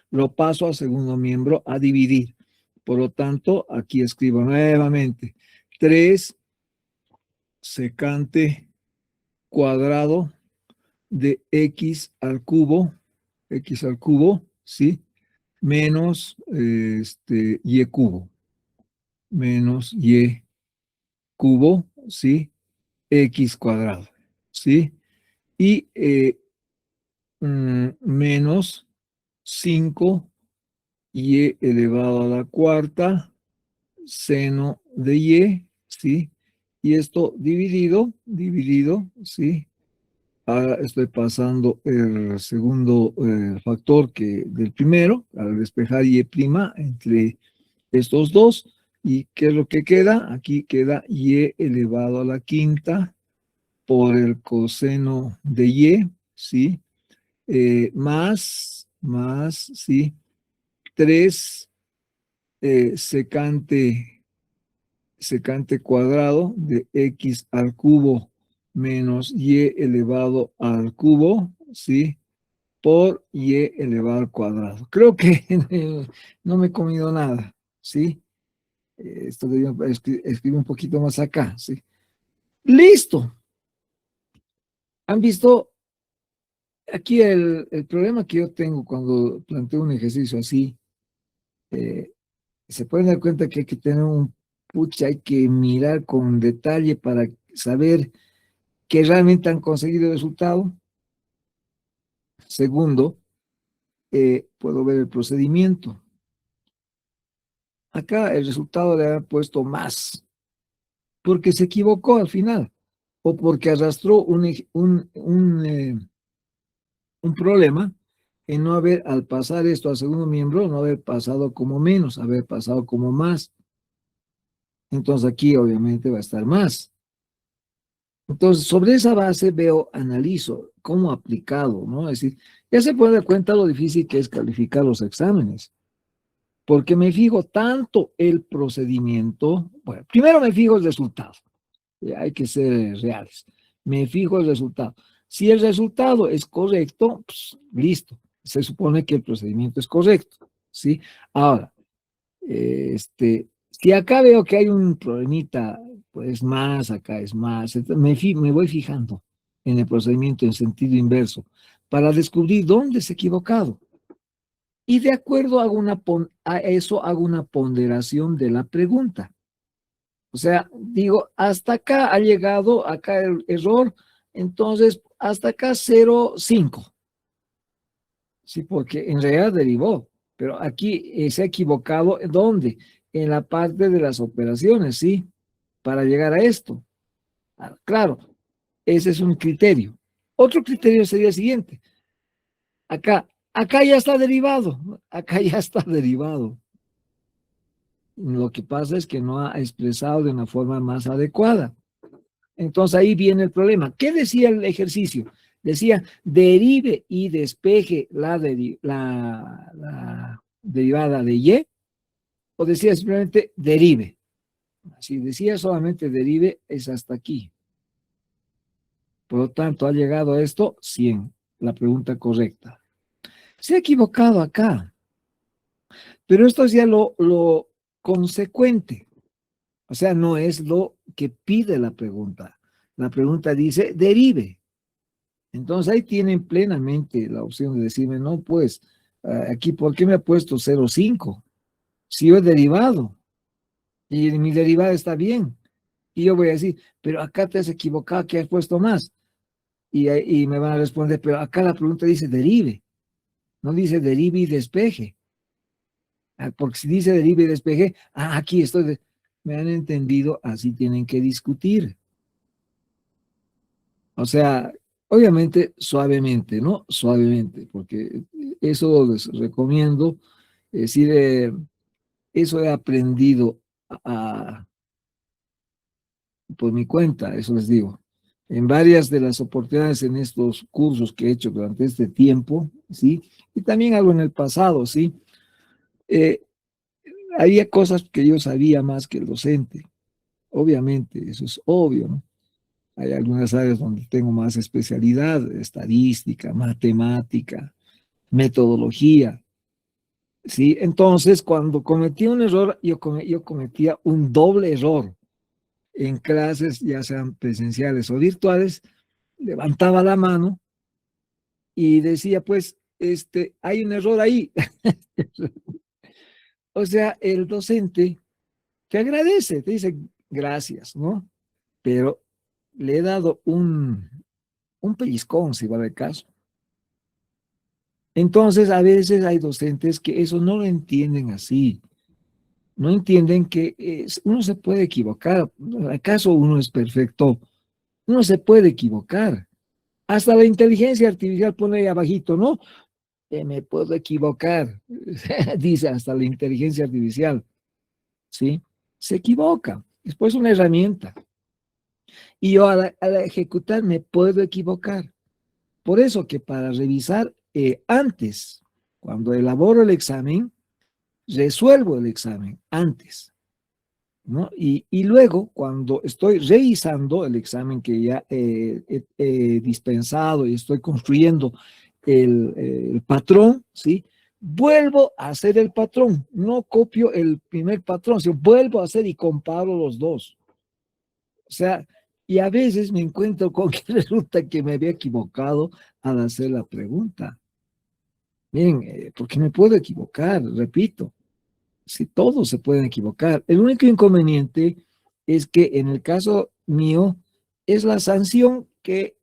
lo paso al segundo miembro a dividir. Por lo tanto, aquí escribo nuevamente 3 secante cuadrado de x al cubo, ¿sí? Menos y cubo, ¿sí? X cuadrado, ¿sí? Y menos 5y elevado a la cuarta seno de y, ¿sí? Y esto dividido, ¿sí? Ahora estoy pasando el segundo factor del primero, al despejar y' entre estos dos. ¿Y qué es lo que queda? Aquí queda y elevado a la quinta por el coseno de y, ¿sí? Más, ¿sí? 3 secante cuadrado de x al cubo menos y elevado al cubo, ¿sí? Por y elevado al cuadrado. Creo que no me he comido nada, ¿sí? Esto debería escribir un poquito más acá, ¿sí? ¡Listo! ¿Han visto? Aquí el problema que yo tengo cuando planteo un ejercicio así, se pueden dar cuenta que hay que tener hay que mirar con detalle para saber que realmente han conseguido el resultado. Segundo, puedo ver el procedimiento. Acá el resultado le han puesto más, porque se equivocó al final, o porque arrastró un problema en no haber, al pasar esto al segundo miembro, no haber pasado como menos, haber pasado como más. Entonces aquí obviamente va a estar más. Entonces, sobre esa base analizo cómo aplicado, ¿no? Es decir, ya se puede dar cuenta lo difícil que es calificar los exámenes, porque me fijo tanto el procedimiento, bueno, primero me fijo el resultado, hay que ser reales, me fijo el resultado. Si el resultado es correcto, pues, listo, se supone que el procedimiento es correcto, ¿sí? Ahora, si acá veo que hay un problemita, pues más, acá es más, me voy fijando en el procedimiento en sentido inverso para descubrir dónde se ha equivocado. Y de acuerdo a eso hago una ponderación de la pregunta. O sea, digo, hasta acá ha llegado, acá el error, entonces hasta acá 0,5. Sí, porque en realidad derivó, pero aquí se ha equivocado. ¿Dónde? En la parte de las operaciones, ¿sí? Para llegar a esto. Claro, ese es un criterio. Otro criterio sería el siguiente. Acá ya está derivado, acá ya está derivado. Lo que pasa es que no ha expresado de una forma más adecuada. Entonces ahí viene el problema. ¿Qué decía el ejercicio? Decía, derive y despeje la derivada de y, o decía simplemente derive. Si decía solamente derive, es hasta aquí. Por lo tanto, ha llegado a esto 100, la pregunta correcta. Se ha equivocado acá, pero esto es ya lo consecuente. O sea, no es lo que pide la pregunta. La pregunta dice derive. Entonces ahí tienen plenamente la opción de decirme, no, pues, aquí, ¿por qué me ha puesto 0,5? Si yo he derivado y mi derivada está bien. Y yo voy a decir, pero acá te has equivocado, que has puesto más. Y me van a responder, pero acá la pregunta dice derive. no dice derive y despeje. Porque si dice derive y despeje, aquí estoy, me han entendido, así tienen que discutir. O sea, obviamente suavemente, ¿no? Suavemente, porque eso les recomiendo. Es decir, eso he aprendido por mi cuenta, eso les digo. En varias de las oportunidades en estos cursos que he hecho durante este tiempo, ¿sí? Y también algo en el pasado, ¿sí? Eh, había cosas que yo sabía más que el docente. Obviamente, eso es obvio, ¿no? Hay algunas áreas donde tengo más especialidad, estadística, matemática, metodología, ¿sí? Entonces, cuando cometí un error, yo cometía un doble error en clases, ya sean presenciales o virtuales, levantaba la mano y decía, pues, hay un error ahí. O sea, el docente te agradece, te dice gracias, ¿no? Pero le he dado un pellizcón, si va el caso. Entonces, a veces hay docentes que eso no lo entienden así. No entienden que uno se puede equivocar. ¿Acaso uno es perfecto? Uno se puede equivocar. Hasta la inteligencia artificial pone ahí abajito, ¿no? Me puedo equivocar, dice hasta la inteligencia artificial, ¿sí? Se equivoca. Después una herramienta. Y yo al ejecutar me puedo equivocar. Por eso que para revisar antes, cuando elaboro el examen, resuelvo el examen antes, ¿no? Y luego, cuando estoy revisando el examen que ya he dispensado y estoy construyendo el patrón, ¿sí? Vuelvo a hacer el patrón, no copio el primer patrón, sino vuelvo a hacer y comparo los dos. O sea, y a veces me encuentro con que resulta que me había equivocado al hacer la pregunta. Miren, porque me puedo equivocar, repito, si todos se pueden equivocar. El único inconveniente es que en el caso mío es la sanción que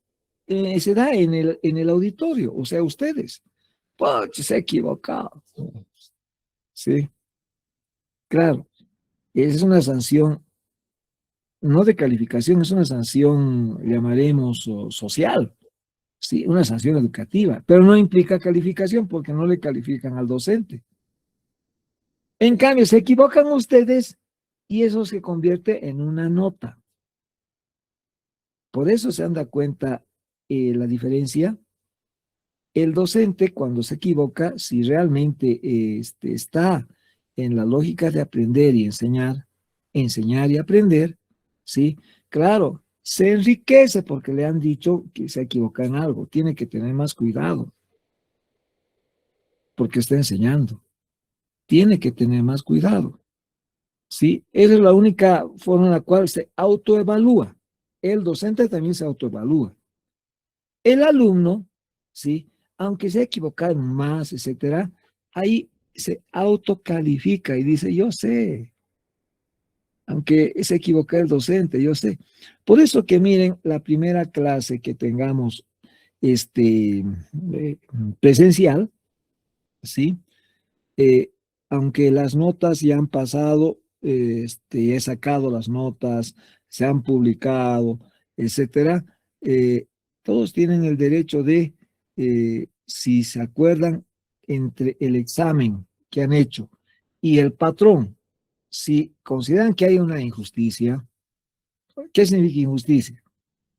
se da en el auditorio, o sea, ustedes. Pues se ha equivocado. Sí, claro. Esa es una sanción, no de calificación, es una sanción, llamaremos, social. Sí, una sanción educativa, pero no implica calificación porque no le califican al docente. En cambio, se equivocan ustedes y eso se convierte en una nota. Por eso se han dado cuenta la diferencia. El docente, cuando se equivoca, si realmente está en la lógica de aprender y enseñar y aprender, ¿sí? Claro, se enriquece porque le han dicho que se equivoca en algo. Tiene que tener más cuidado porque está enseñando. Tiene que tener más cuidado. ¿Sí? Esa es la única forma en la cual se autoevalúa. El docente también se autoevalúa. El alumno, ¿sí? Aunque se equivoca más, etcétera, ahí se autocalifica y dice, yo sé, aunque se equivoca el docente, yo sé. Por eso que miren, la primera clase que tengamos presencial, ¿sí? eh, aunque las notas ya han pasado, he sacado las notas, se han publicado, etcétera, todos tienen el derecho de, si se acuerdan, entre el examen que han hecho y el patrón, si consideran que hay una injusticia, ¿qué significa injusticia?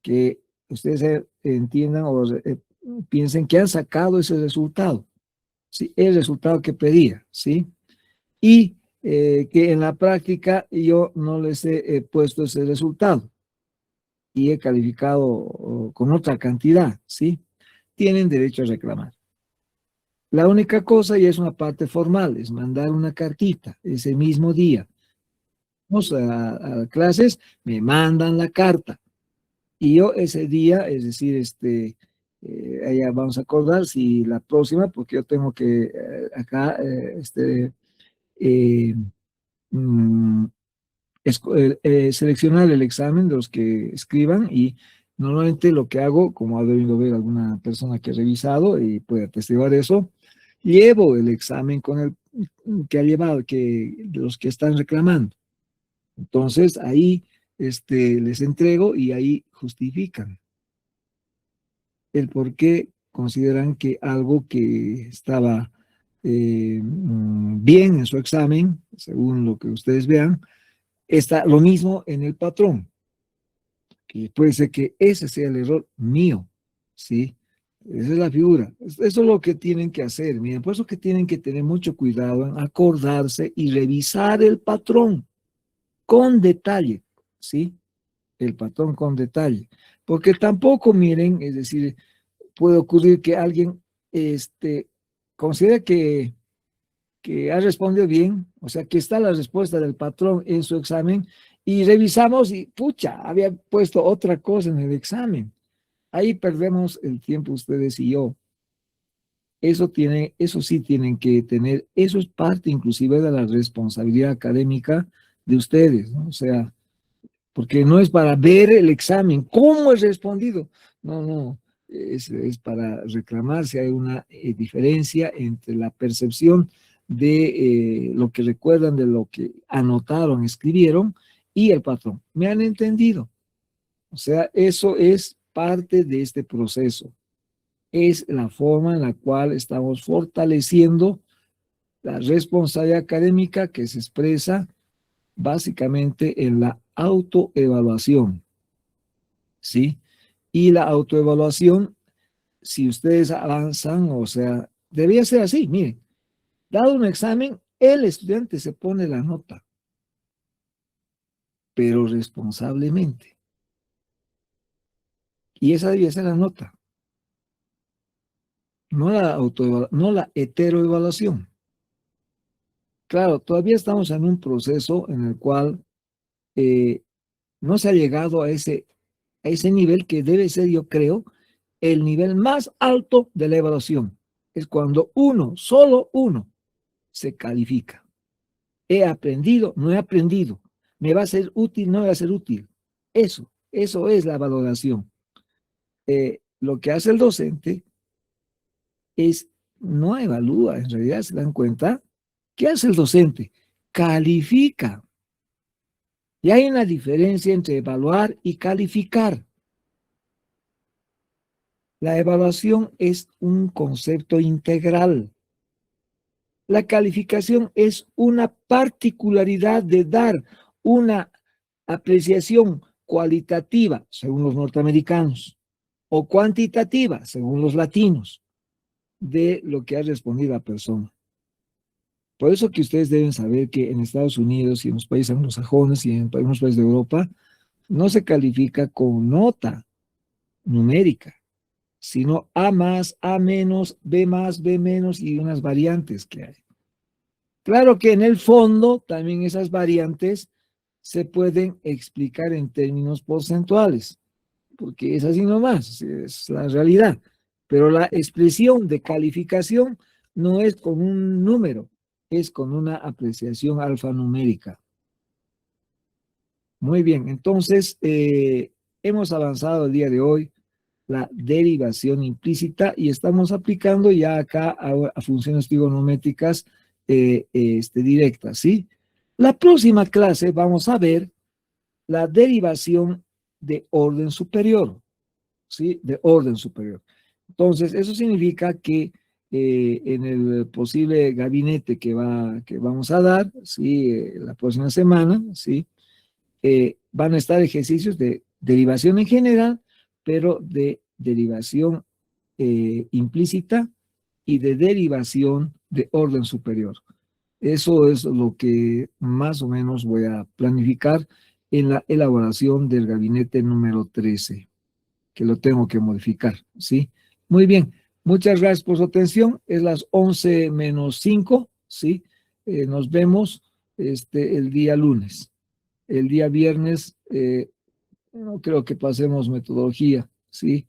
Que ustedes entiendan o piensen que han sacado ese resultado, ¿sí? El resultado que pedía, ¿sí? Y que en la práctica yo no les he puesto ese resultado y he calificado con otra cantidad, ¿sí? Tienen derecho a reclamar. La única cosa, y es una parte formal, es mandar una cartita ese mismo día. Vamos a clases, me mandan la carta. Y yo ese día, es decir, allá vamos a acordar si la próxima, porque yo tengo que acá, eh, mm, seleccionar el examen de los que escriban y normalmente lo que hago, como ha debido ver alguna persona que ha revisado y puede atestiguar eso, llevo el examen con el que ha llevado, los que están reclamando. Entonces ahí les entrego y ahí justifican el por qué consideran que algo que estaba bien en su examen, según lo que ustedes vean, está lo mismo en el patrón. Que puede ser que ese sea el error mío, ¿sí? Esa es la figura. Eso es lo que tienen que hacer. Miren, por eso que tienen que tener mucho cuidado en acordarse y revisar el patrón con detalle, ¿sí? El patrón con detalle. Porque tampoco, miren, es decir, puede ocurrir que alguien considere que ha respondido bien, o sea, que está la respuesta del patrón en su examen y revisamos y, pucha, había puesto otra cosa en el examen. Ahí perdemos el tiempo ustedes y yo. Eso sí tienen que tener, eso es parte inclusive de la responsabilidad académica de ustedes, ¿no? O sea, porque no es para ver el examen, cómo es respondido. No, no, es para reclamar si hay una diferencia entre la percepción de lo que recuerdan, de lo que anotaron, escribieron, y el patrón. ¿Me han entendido? O sea, eso es parte de este proceso. Es la forma en la cual estamos fortaleciendo la responsabilidad académica que se expresa básicamente en la autoevaluación, ¿sí? Y la autoevaluación, si ustedes avanzan, o sea, debería ser así, miren, dado un examen, el estudiante se pone la nota, pero responsablemente. Y esa debería ser la nota, no la heteroevaluación. Claro, todavía estamos en un proceso en el cual no se ha llegado a ese nivel que debe ser, yo creo, el nivel más alto de la evaluación. Es cuando uno, solo uno, se califica. He aprendido, no he aprendido. Me va a ser útil, no me va a ser útil. Eso es la valoración. Lo que hace el docente es, no evalúa, en realidad se dan cuenta. ¿Qué hace el docente? Califica. Y hay una diferencia entre evaluar y calificar. La evaluación es un concepto integral. La calificación es una particularidad de dar una apreciación cualitativa, según los norteamericanos, o cuantitativa, según los latinos, de lo que ha respondido la persona. Por eso que ustedes deben saber que en Estados Unidos y en los países anglosajones y en algunos países de Europa no se califica con nota numérica, sino A más, A menos, B más, B menos y unas variantes que hay. Claro que en el fondo también esas variantes se pueden explicar en términos porcentuales, porque es así nomás, es la realidad. Pero la expresión de calificación no es con un número, es con una apreciación alfanumérica. Muy bien, entonces hemos avanzado el día de hoy la derivación implícita y estamos aplicando ya acá a funciones trigonométricas directas, ¿sí? La próxima clase vamos a ver la derivación de orden superior, ¿sí? De orden superior. Entonces, eso significa que en el posible gabinete que vamos a dar, ¿sí? La próxima semana, ¿sí? Van a estar ejercicios de derivación en general, pero de derivación implícita y de derivación de orden superior. Eso es lo que más o menos voy a planificar en la elaboración del gabinete número 13, que lo tengo que modificar, ¿sí? Muy bien, muchas gracias por su atención. Es las 11 menos 5, ¿sí? Nos vemos el día lunes. El día viernes no creo que pasemos metodología, ¿sí?